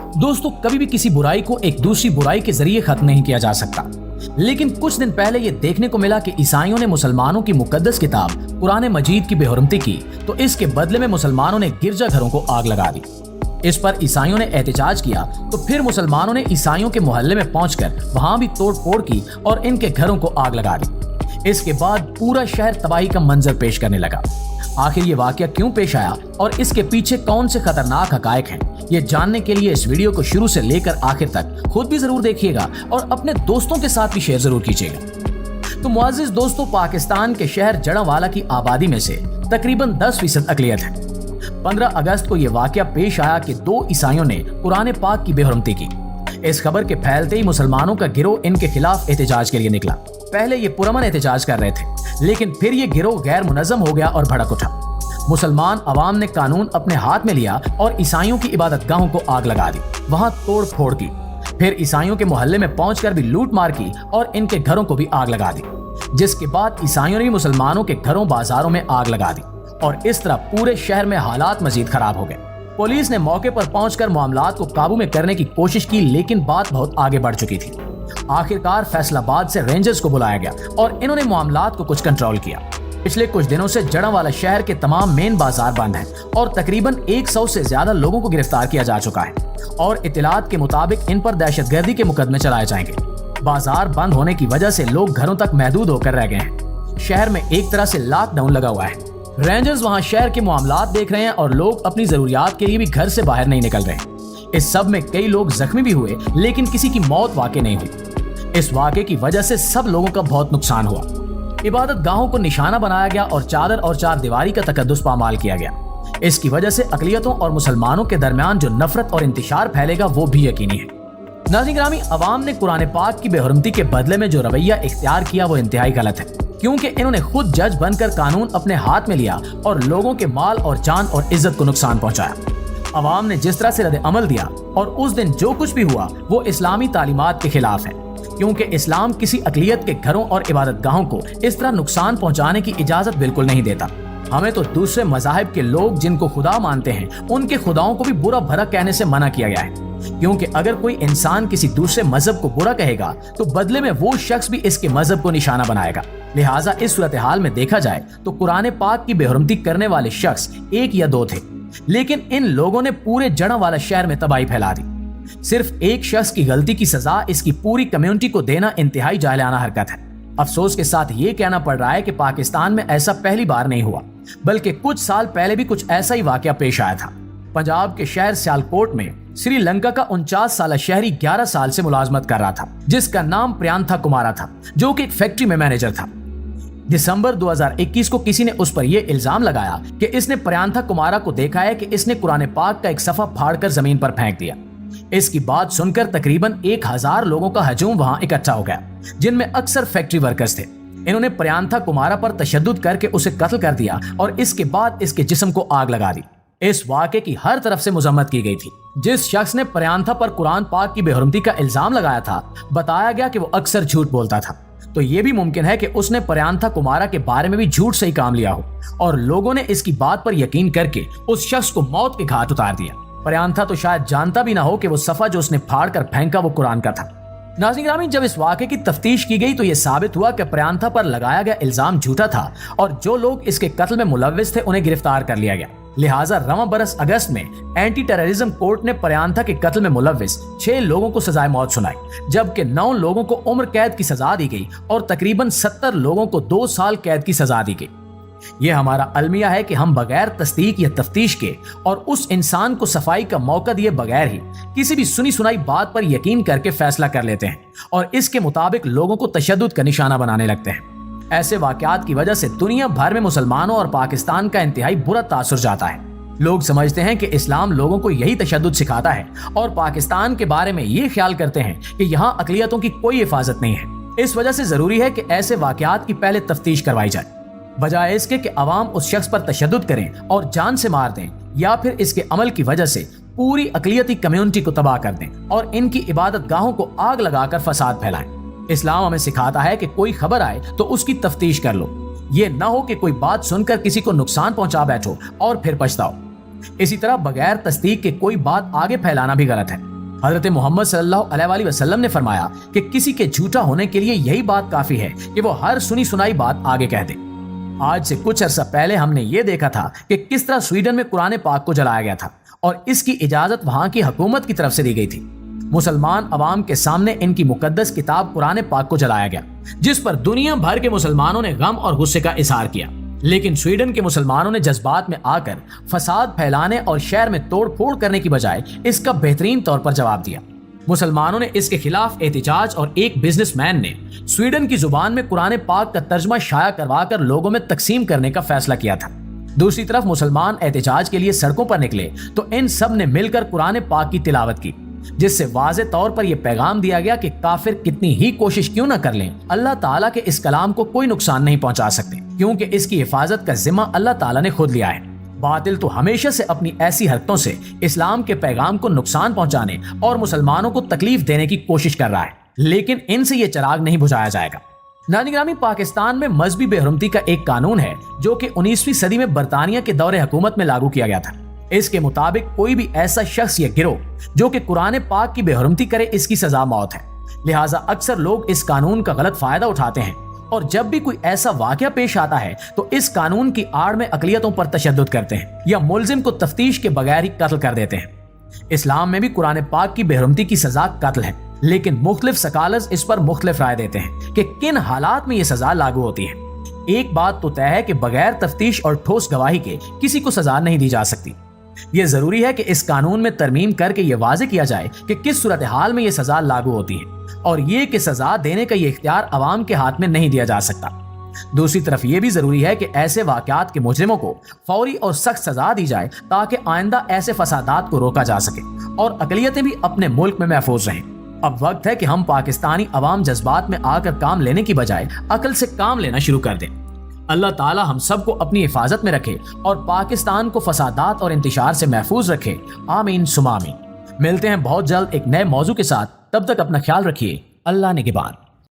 दोस्तों, कभी भी किसी बुराई को एक दूसरी बुराई के जरिए खत्म नहीं किया जा सकता, लेकिन कुछ दिन पहले ये देखने को मिला कि ईसाइयों ने मुसलमानों की मुकद्दस किताब कुरान मजीद की बेहुरमती की, तो इसके बदले में मुसलमानों ने गिरजाघरों को आग लगा दी। इस पर ईसाइयों ने एहतजाज किया, तो फिर मुसलमानों ने ईसाइयों के मोहल्ले में पहुंचकर वहां भी तोड़ फोड़ की और इनके घरों को आग लगा दी। इसके बाद पूरा शहर तबाही का मंजर पेश करने लगा। आखिर ये वाकया क्यों पेश आया और इसके पीछे कौन से खतरनाक हकायक हैं, ये जानने के लिए इस वीडियो को शुरू से लेकर आखिर तक खुद भी जरूर देखिएगा और अपने दोस्तों के साथ भी शेयर जरूर कीजिएगा। तो मुअज़्ज़िज़ दोस्तों, पाकिस्तान के शहर जड़ांवाला की आबादी में से तकरीबन 10% अक़लियत है। 15 अगस्त को यह वाकया पेश आया कि 2 ईसाइयों ने कुरान पाक की बेहुरमती की। इस खबर के फैलते ही मुसलमानों का गिरोह इनके खिलाफ एहतजाज के लिए निकला। पहले ये पुरअमन एहतजाज कर रहे थे, लेकिन फिर ये गिरोह गैर मुनज़्ज़म हो गया और भड़क उठा। मुसलमान अवाम ने कानून अपने हाथ में लिया और ईसाइयों की इबादतगाहों को आग लगा दी, वहां तोड़ फोड़ की। फिर ईसाइयों के मोहल्ले में पहुंचकर भी लूट मार की और इनके घरों को भी आग लगा दी, जिसके बाद ईसाइयों ने भी मुसलमानों के घरों बाजारों में आग लगा दी और इस तरह पूरे शहर में हालात मजीद खराब हो गए। पुलिस ने मौके पर पहुंचकर मामलात को काबू में करने की कोशिश की, लेकिन बात बहुत आगे बढ़ चुकी थी। आखिरकार फैसलाबाद से रेंजर्स को बुलाया गया और इन्होंने मामलात को कुछ कंट्रोल किया। पिछले कुछ दिनों से जड़ांवाला शहर के तमाम मेन बाजार बंद हैं और तकरीबन 100 से ज्यादा लोगों को गिरफ्तार किया जा चुका है और इत्तलात के मुताबिक इन पर दहशतगर्दी के मुकदमे चलाए जाएंगे। बाजार बंद होने की वजह से लोग घरों तक महदूद होकर रह गए हैं। शहर में एक तरह से लॉकडाउन लगा हुआ है। रेंजर्स वहां शहर के मामलात देख रहे हैं और लोग अपनी जरूरियात के लिए भी घर से बाहर नहीं निकल रहे। इस सब में कई लोग जख्मी भी हुए, लेकिन किसी की मौत वाकई नहीं हुई। इस वाकये की वजह से सब लोगों का बहुत नुकसान हुआ। इबादत गाहों को निशाना बनाया गया और चादर और चार दीवारी का तकद्दुस पामाल किया गया। इसकी वजह से अक़लियतों और मुसलमानों के दरमियान जो नफरत और इंतिशार फैलेगा वो भी यकीनी है। नाज़रीन गिरामी, अवाम ने कुरान पाक की बेहुरमती के बदले में जो रवैया इख्तियार किया वो इंतहाई गलत है, क्योंकि इन्होंने खुद जज बनकर कानून अपने हाथ में लिया और लोगों के माल और जान और इज्जत को नुकसान पहुंचाया। अवाम ने जिस तरह से रद्द अमल दिया और उस दिन जो कुछ भी हुआ वो इस्लामी तालीमात के खिलाफ है, क्योंकि इस्लाम किसी अक़लियत के घरों और इबादत गाहों को इस तरह नुकसान पहुंचाने की इजाजत बिल्कुल नहीं देता। हमें तो दूसरे मज़ाहिब के लोग जिनको खुदा मानते हैं उनके खुदाओं को भी बुरा भला कहने से मना किया गया है, क्योंकि अगर कोई इंसान किसी दूसरे मजहब को बुरा कहेगा तो बदले में वो शख्स भी इसके मजहब को निशाना बनाएगा। लिहाजा इस सूरत हाल में देखा जाए तो कुरान पाक की बेहुरमती करने वाले शख्स 1 या 2 थे, लेकिन इन लोगों ने पूरे जड़ांवाला शहर में तबाही फैला दी। सिर्फ एक शख्स की गलती की सजा इसकी पूरी कम्युनिटी को देना इंतहाई जाहिलाना हरकत है। अफसोस के साथ ये कहना पड़ रहा है कि पाकिस्तान में ऐसा पहली बार नहीं हुआ, बल्कि कुछ साल पहले भी कुछ ऐसा ही वाकया पेश आया था। पंजाब के शहर सियालकोट में श्रीलंका का 49 साल शहरी 11 साल से मुलाजमत कर रहा था, जिसका नाम प्रियांथा कुमारा था, जो कि एक फैक्ट्री में मैनेजर था। दिसंबर 2021 को किसी ने उस पर यह इल्जाम लगाया कि इसने प्रियांथा कुमारा को देखा है कि इसने कुरान पाक का एक सफा फाड़कर जमीन पर फेंक दिया। इसकी बात सुनकर तकरीबन 1000 लोगों का हजूम वहां इकट्ठा हो गया, जिनमें अक्सर फैक्ट्री वर्कर्स थे। इन्होंने प्रियांथा कुमारा पर तशद्दुद करके उसे कत्ल कर दिया और इसके बाद इसके जिस्म को आग लगा दी। इस वाक़े की हर तरफ से मजम्मत की गई थी। जिस शख्स ने प्रियांथा पर कुरान पाक की बेहुरमती का इल्जाम लगाया था, बताया गया कि वो अक्सर झूठ बोलता था, तो ये भी मुमकिन है कि उसने प्रियांथा कुमारा के बारे में भी झूठ से ही काम लिया हो और लोगों ने इसकी बात पर यकीन करके उस शख्स को मौत के घाट उतार दिया। प्रियांथा तो शायद जानता भी ना हो कि वो सफा जो उसने फाड़ कर फेंका वो कुरान का था। नाज़रीन गिरामी, जब इस वाक़े की तफ्तीश की गई तो ये साबित हुआ कि प्रियांथा पर लगाया गया इल्जाम झूठा था और जो लोग इसके कत्ल में मुलव्विस थे उन्हें गिरफ्तार कर लिया गया। लिहाजा रवां बरस अगस्त में एंटी टेररिज्म कोर्ट ने प्रियांथा के कत्ल में मुलव्विस 6 लोगों को सजाए मौत सुनाई, जबकि 9 लोगों को उम्र कैद की सजा दी गई और तकरीबन 70 लोगों को 2 साल कैद की सजा दी गई। यह हमारा अलमिया है कि हम बगैर तस्दीक या तफ्तीश के और उस इंसान को सफाई का मौका दिए बगैर ही किसी भी सुनी सुनाई बात पर यकीन करके फैसला कर लेते हैं और इसके मुताबिक लोगों को तशद्दुद का निशाना बनाने लगते हैं। ऐसे वाकयात की वजह से दुनिया भर में मुसलमानों और पाकिस्तान का इंतहाई बुरा तासुर जाता है। लोग समझते हैं कि इस्लाम लोगों को यही तशद्दुद सिखाता है और पाकिस्तान के बारे में ये ख्याल करते हैं कि यहाँ अक़लियतों की कोई हिफाजत नहीं है। इस वजह से जरूरी है कि ऐसे वाकयात की पहले तफ्तीश करवाई जाए, बजाय इसके कि अवाम उस शख्स पर तशद्दुद करें और जान से मार दें या फिर इसके अमल की वजह से पूरी अक़लियती कम्युनिटी को तबाह कर दें और इनकी इबादत गाहों को आग लगाकर फसाद फैलाएं। इस्लाम हमें सिखाता है कि कोई खबर आए तो उसकी तफ्तीश कर लो, ये ना हो कि कोई बात सुनकर किसी को नुकसान पहुंचा बैठो और फिर पछताओ। इसी तरह बगैर तस्दीक के कोई बात आगे फैलाना भी गलत है। حضرت محمد صلی اللہ علیہ وسلم نے فرمایا کہ کسی کے جھوٹا ہونے کے لیے یہی بات کافی ہے کہ وہ ہر سنی سنائی بات آگے کہہ دے۔ آج سے کچھ عرصہ پہلے ہم نے یہ دیکھا تھا کہ کس طرح سویڈن میں قرآن پاک کو جلایا گیا تھا اور اس کی اجازت وہاں کی حکومت کی طرف سے دی گئی تھی۔ مسلمان عوام کے سامنے ان کی مقدس کتاب قرآن پاک کو جلایا گیا، جس پر دنیا بھر کے مسلمانوں نے غم اور غصے کا اظہار کیا، لیکن سویڈن کے مسلمانوں نے جذبات میں آ کر فساد پھیلانے اور شہر میں توڑ پھوڑ کرنے کی بجائے اس کا بہترین طور پر جواب دیا۔ مسلمانوں نے اس کے خلاف احتجاج اور ایک بزنس مین نے سویڈن کی زبان میں قرآن پاک کا ترجمہ شائع کروا کر لوگوں میں تقسیم کرنے کا فیصلہ کیا تھا۔ دوسری طرف مسلمان احتجاج کے لیے سڑکوں پر نکلے تو ان سب نے مل کر قرآن پاک کی تلاوت کی، جس سے واضح طور پر یہ پیغام دیا گیا کہ کافر کتنی ہی کوشش کیوں نہ کر لیں، اللہ تعالیٰ کے اس کلام کو کوئی نقصان نہیں پہنچا سکتے، کیونکہ اس کی حفاظت کا ذمہ اللہ تعالیٰ نے خود لیا ہے۔ باطل تو ہمیشہ سے اپنی ایسی حرکتوں سے اسلام کے پیغام کو نقصان پہنچانے اور مسلمانوں کو تکلیف دینے کی کوشش کر رہا ہے، لیکن ان سے یہ چراغ نہیں بجھایا جائے گا۔ ناظرین گرامی، پاکستان میں مذہبی بے حرمتی کا ایک قانون ہے جو کہ 19ویں صدی میں برطانیہ کے دور حکومت میں لاگو کیا گیا تھا۔ اس کے مطابق کوئی بھی ایسا شخص یا گروہ جو کہ قرآن پاک کی بے حرمتی کرے، اس کی سزا موت ہے۔ لہٰذا اکثر لوگ اس قانون کا غلط فائدہ اٹھاتے ہیں اور جب بھی کوئی ایسا واقعہ پیش آتا ہے تو اس قانون کی آڑ میں اقلیتوں پر تشدد کرتے ہیں یا ملزم کو تفتیش کے بغیر ہی قتل کر دیتے ہیں۔ اسلام میں بھی قرآن پاک کی بے حرمتی کی سزا قتل ہے، لیکن مختلف سکالرز اس پر مختلف رائے دیتے ہیں کہ کن حالات میں یہ سزا لاگو ہوتی ہے۔ ایک بات تو طے ہے کہ بغیر تفتیش اور ٹھوس گواہی کے کسی کو سزا نہیں دی جا سکتی۔ یہ ضروری ہے کہ اس قانون میں ترمیم کر کے یہ واضح کیا جائے کہ کس صورتحال میں یہ سزا لاگو ہوتی ہے، اور یہ کہ سزا دینے کا یہ اختیار عوام کے ہاتھ میں نہیں دیا جا سکتا۔ دوسری طرف یہ بھی ضروری ہے کہ ایسے واقعات کے مجرموں کو فوری اور سخت سزا دی جائے تاکہ آئندہ ایسے فسادات کو روکا جا سکے اور اقلیتیں بھی اپنے ملک میں محفوظ رہیں۔ اب وقت ہے کہ ہم پاکستانی عوام جذبات میں آ کر کام لینے کی بجائے عقل سے کام لینا شروع کر دیں۔ اللہ تعالی ہم سب کو اپنی حفاظت میں رکھے اور پاکستان کو فسادات اور انتشار سے محفوظ رکھے، آمین ثم آمین۔ ملتے ہیں بہت جلد ایک نئے موضوع کے ساتھ، تب تک اپنا خیال رکھیے، اللہ نگہبان۔